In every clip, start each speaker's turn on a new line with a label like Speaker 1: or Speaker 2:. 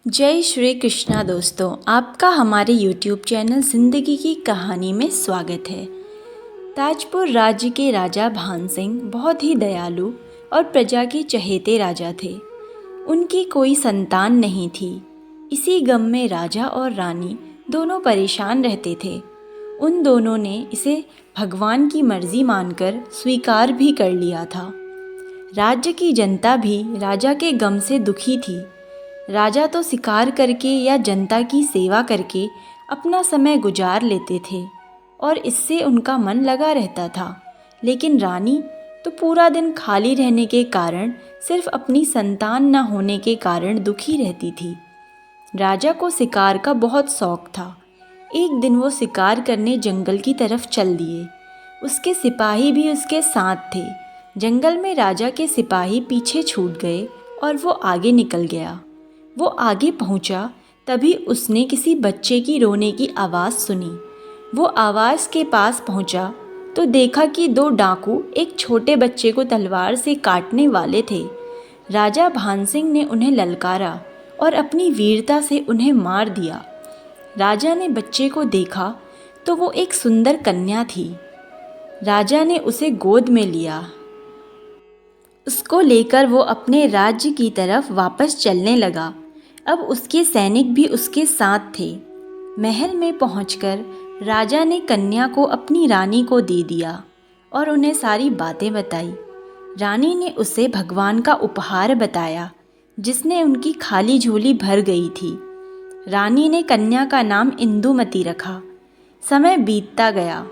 Speaker 1: जय श्री कृष्णा दोस्तों, आपका हमारे YouTube चैनल ज़िंदगी की कहानी में स्वागत है। ताजपुर राज्य के राजा भान सिंह बहुत ही दयालु और प्रजा के चहेते राजा थे। उनकी कोई संतान नहीं थी। इसी गम में राजा और रानी दोनों परेशान रहते थे। उन दोनों ने इसे भगवान की मर्जी मानकर स्वीकार भी कर लिया था। राज्य की जनता भी राजा के गम से दुखी थी। राजा तो शिकार करके या जनता की सेवा करके अपना समय गुजार लेते थे और इससे उनका मन लगा रहता था, लेकिन रानी तो पूरा दिन खाली रहने के कारण, सिर्फ अपनी संतान न होने के कारण दुखी रहती थी। राजा को शिकार का बहुत शौक था। एक दिन वो शिकार करने जंगल की तरफ चल दिए। उसके सिपाही भी उसके साथ थे। जंगल में राजा के सिपाही पीछे छूट गए और वो आगे निकल गया। वो आगे पहुंचा, तभी उसने किसी बच्चे की रोने की आवाज़ सुनी। वो आवाज़ के पास पहुंचा तो देखा कि दो डाकू एक छोटे बच्चे को तलवार से काटने वाले थे। राजा भान सिंह ने उन्हें ललकारा और अपनी वीरता से उन्हें मार दिया। राजा ने बच्चे को देखा तो वो एक सुंदर कन्या थी। राजा ने उसे गोद में लिया। उसको लेकर वो अपने राज्य की तरफ वापस चलने लगा। अब उसके सैनिक भी उसके साथ थे। महल में पहुंचकर राजा ने कन्या को अपनी रानी को दे दिया और उन्हें सारी बातें बताई। रानी ने उसे भगवान का उपहार बताया, जिसने उनकी खाली झोली भर गई थी। रानी ने कन्या का नाम इंदुमती रखा। समय बीतता गया।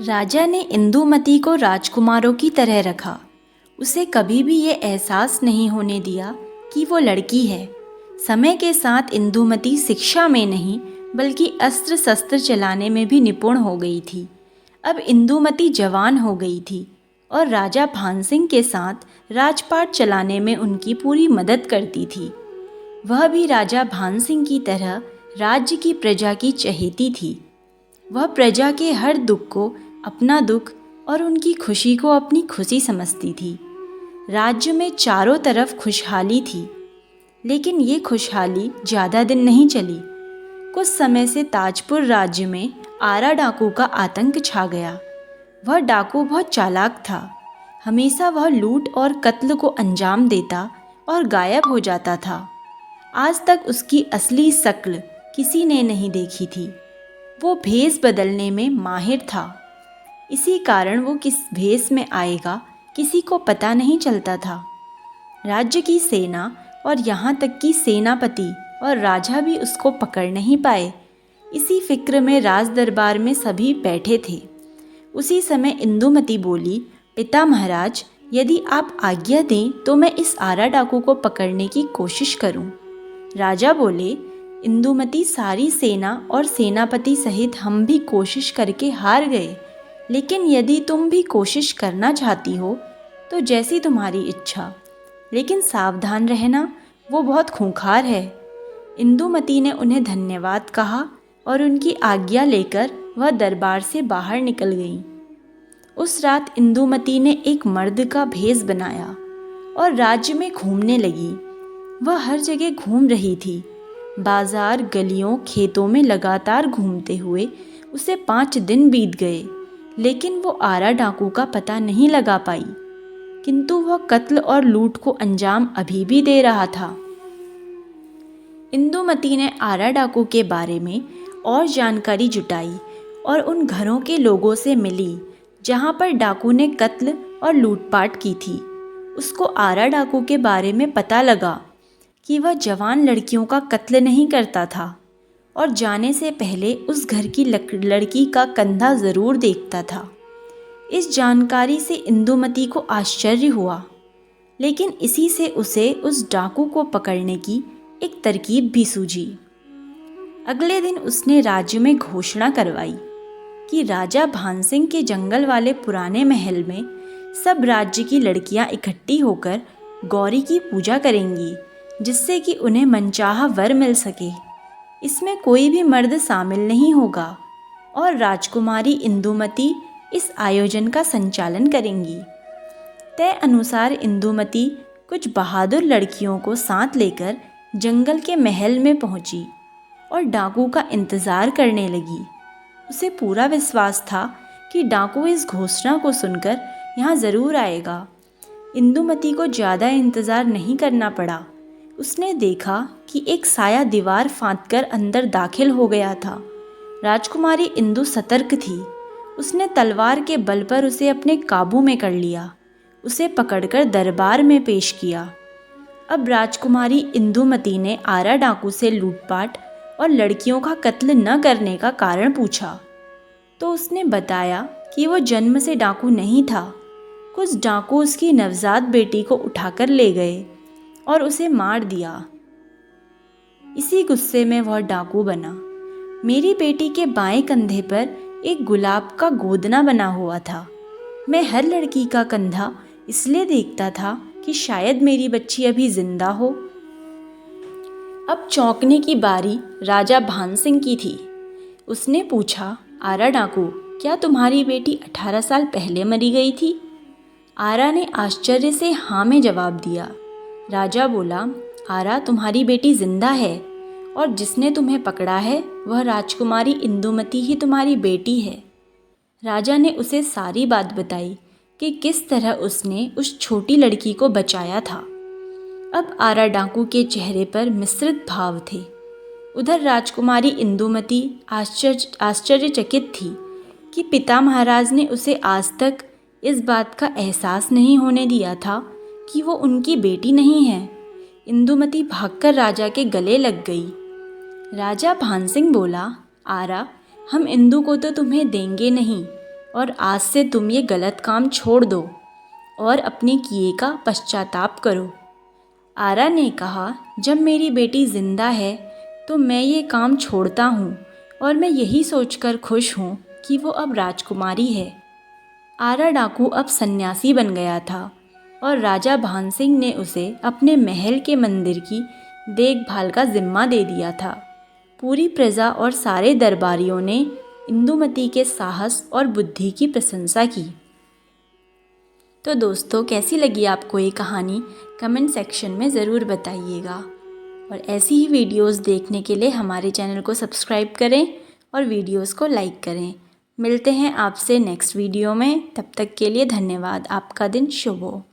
Speaker 1: राजा ने इंदुमती को राजकुमारों की तरह रखा। उसे कभी भी ये एहसास नहीं होने दिया कि वो लड़की है। समय के साथ इंदुमती शिक्षा में नहीं बल्कि अस्त्र शस्त्र चलाने में भी निपुण हो गई थी। अब इंदुमती जवान हो गई थी और राजा भान सिंह के साथ राजपाट चलाने में उनकी पूरी मदद करती थी। वह भी राजा भान सिंह की तरह राज्य की प्रजा की चहेती थी। वह प्रजा के हर दुख को अपना दुख और उनकी खुशी को अपनी खुशी समझती थी। राज्य में चारों तरफ खुशहाली थी, लेकिन ये खुशहाली ज़्यादा दिन नहीं चली। कुछ समय से ताजपुर राज्य में आरा डाकू का आतंक छा गया। वह डाकू बहुत चालाक था। हमेशा वह लूट और कत्ल को अंजाम देता और गायब हो जाता था। आज तक उसकी असली शक्ल किसी ने नहीं देखी थी। वो भेष बदलने में माहिर था। इसी कारण वो किस भेष में आएगा किसी को पता नहीं चलता था। राज्य की सेना और यहाँ तक कि सेनापति और राजा भी उसको पकड़ नहीं पाए। इसी फिक्र में राज दरबार में सभी बैठे थे। उसी समय इंदुमती बोली, पिता महाराज, यदि आप आज्ञा दें तो मैं इस आरा डाकू को पकड़ने की कोशिश करूं। राजा बोले, इंदुमती, सारी सेना और सेनापति सहित हम भी कोशिश करके हार गए, लेकिन यदि तुम भी कोशिश करना चाहती हो तो जैसी तुम्हारी इच्छा, लेकिन सावधान रहना, वो बहुत खूंखार है। इंदुमती ने उन्हें धन्यवाद कहा और उनकी आज्ञा लेकर वह दरबार से बाहर निकल गई। उस रात इंदुमती ने एक मर्द का भेष बनाया और राज्य में घूमने लगी। वह हर जगह घूम रही थी। बाजार, गलियों, खेतों में लगातार घूमते हुए उसे 5 दिन बीत गए, लेकिन वो आरा डाकू का पता नहीं लगा पाई। किंतु वह कत्ल और लूट को अंजाम अभी भी दे रहा था। इंदुमती ने आरा डाकू के बारे में और जानकारी जुटाई और उन घरों के लोगों से मिली जहां पर डाकू ने कत्ल और लूटपाट की थी। उसको आरा डाकू के बारे में पता लगा कि वह जवान लड़कियों का कत्ल नहीं करता था और जाने से पहले उस घर की लड़की का कंधा ज़रूर देखता था। इस जानकारी से इंदुमती को आश्चर्य हुआ, लेकिन इसी से उसे उस डाकू को पकड़ने की एक तरकीब भी सूझी। अगले दिन उसने राज्य में घोषणा करवाई कि राजा भान सिंह के जंगल वाले पुराने महल में सब राज्य की लड़कियां इकट्ठी होकर गौरी की पूजा करेंगी, जिससे कि उन्हें मनचाहा वर मिल सके। इसमें कोई भी मर्द शामिल नहीं होगा और राजकुमारी इंदुमती इस आयोजन का संचालन करेंगी। तय अनुसार इंदुमती कुछ बहादुर लड़कियों को साथ लेकर जंगल के महल में पहुंची और डाकू का इंतज़ार करने लगी। उसे पूरा विश्वास था कि डाकू इस घोषणा को सुनकर यहाँ ज़रूर आएगा। इंदुमती को ज़्यादा इंतज़ार नहीं करना पड़ा। उसने देखा कि एक साया दीवार फांदकर अंदर दाखिल हो गया था। राजकुमारी इंदु सतर्क थी। उसने तलवार के बल पर उसे अपने काबू में कर लिया। उसे पकड़कर दरबार में पेश किया। अब राजकुमारी इंदुमती ने आरा डाकू से लूटपाट और लड़कियों का कत्ल न करने का कारण पूछा, तो उसने बताया कि वो जन्म से डाकू नहीं था। कुछ डाकू उसकी नवजात बेटी को उठाकर ले गए और उसे मार दिया। इसी गुस्से में वह डाकू बना। मेरी बेटी के बाएं कंधे पर एक गुलाब का गोदना बना हुआ था। मैं हर लड़की का कंधा इसलिए देखता था कि शायद मेरी बच्ची अभी जिंदा हो। अब चौंकने की बारी राजा भानसिंह की थी। उसने पूछा, आरा डाकू, क्या तुम्हारी बेटी 18 साल पहले मरी गई थी? आरा ने आश्चर्य से हाँ में जवाब दिया। राजा बोला, आरा, तुम्हारी बेटी जिंदा है और जिसने तुम्हें पकड़ा है वह राजकुमारी इंदुमती ही तुम्हारी बेटी है। राजा ने उसे सारी बात बताई कि किस तरह उसने उस छोटी लड़की को बचाया था। अब आरा डाकू के चेहरे पर मिश्रित भाव थे। उधर राजकुमारी इंदुमती आश्चर्यचकित थी कि पिता महाराज ने उसे आज तक इस बात का एहसास नहीं होने दिया था कि वो उनकी बेटी नहीं है। इंदुमती भागकर राजा के गले लग गई। राजा भानसिंह बोला, आरा, हम इंदु को तो तुम्हें देंगे नहीं और आज से तुम ये गलत काम छोड़ दो और अपने किए का पश्चाताप करो। आरा ने कहा, जब मेरी बेटी जिंदा है तो मैं ये काम छोड़ता हूँ और मैं यही सोचकर खुश हूँ कि वो अब राजकुमारी है। आरा डाकू अब सन्यासी बन गया था और राजा भानसिंह ने उसे अपने महल के मंदिर की देखभाल का जिम्मा दे दिया था। पूरी प्रजा और सारे दरबारियों ने इंदुमती के साहस और बुद्धि की प्रशंसा की। तो दोस्तों, कैसी लगी आपको ये कहानी? कमेंट सेक्शन में ज़रूर बताइएगा और ऐसी ही वीडियोस देखने के लिए हमारे चैनल को सब्सक्राइब करें और वीडियोस को लाइक करें। मिलते हैं आपसे नेक्स्ट वीडियो में। तब तक के लिए धन्यवाद। आपका दिन शुभ हो।